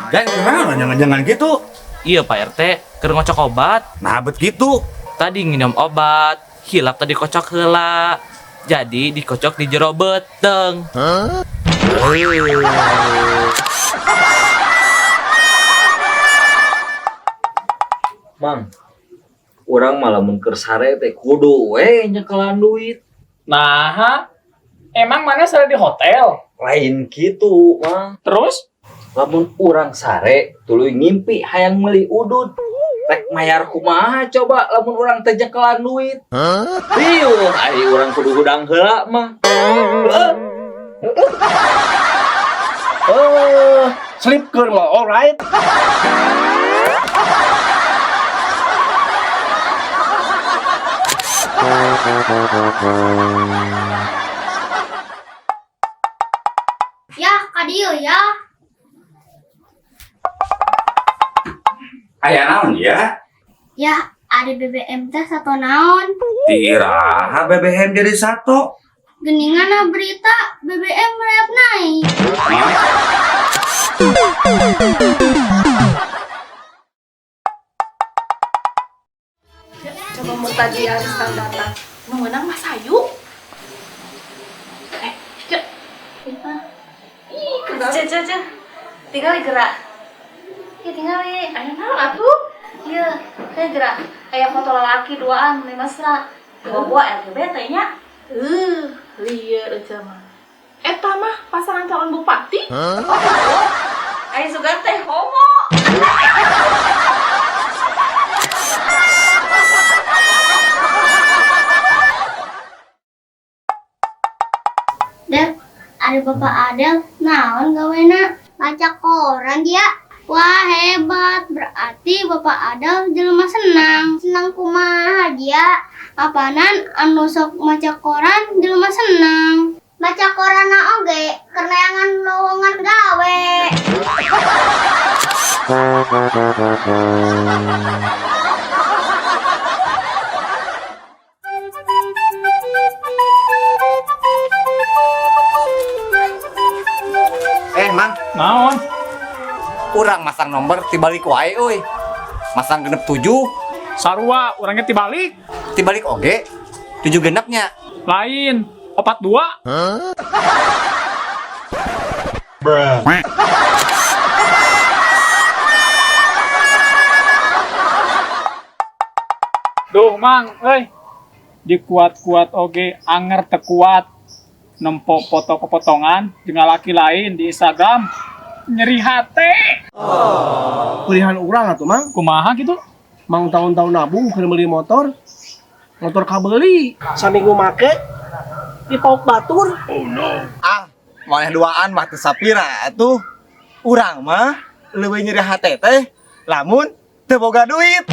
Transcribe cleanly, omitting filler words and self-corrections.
Jangan gitu. Iya Pak RT, keur ngocok obat. Nah, bet gitu. Tadi nginum obat, hilap tadi kocok heula. Jadi dikocok di jero beteng. Mang, orang malah mun keur sare teh kudu we nyekelan duit. Nah, emang mana sare di hotel? Lain gitu, Mang. Terus? Lamun urang sare tuluy ngimpi hayang meuli udud. Rek mayar kumaha coba lamun urang teh nyekelan duit. Riuh, ari urang kudu hudang heula mah. Sleep keur mah alright. Ya, kadieu ya. Aya naon ya? Ya, ada BBM teh satu naon. Tiraha BBM jadi satu. Geningan berita BBM rayap naik. Coba mau tadi Aristan datang. Mau menang Mas Ayu. Cek. Ih, cek. Tinggal gerak. Ya tinggal ayo naon atuh? Iya, kayak gerak. Aya foto lelaki duaan di mesra. Bawa LGBT nya. Lieur aja mah. Eta mah pasangan calon bupati? Ayo sugan teh homo. Del, ada Bapak Adel, naon gawena? Baca koran dia. Wah hebat, berarti Bapak Adel jelema senang. Senang kumaha dia? Apanan anu sok maca koran jelema senang. Baca koran oge, keneangan lowongan gawe. Mang, Naon? urang masang nomor tibalik wae euy. Masang genep 7, Sarua orangnya tibalik. tibalik oge 7 genepnya. Lain. 42. Duh, Mang, dikuat-kuat oge anger tekuat. Nempo foto kepotongan dengan laki lain di Instagram. Nyeri hati. Pilihan urang atuh mang, Kumaha gitu? mang tahun-tahun nabung keur beli motor kabeli saminggu make di pauk batur. Maneh duaan mah teu sapira atuh. Urang mah leuwih nyeri hate teh lamun teu boga duit.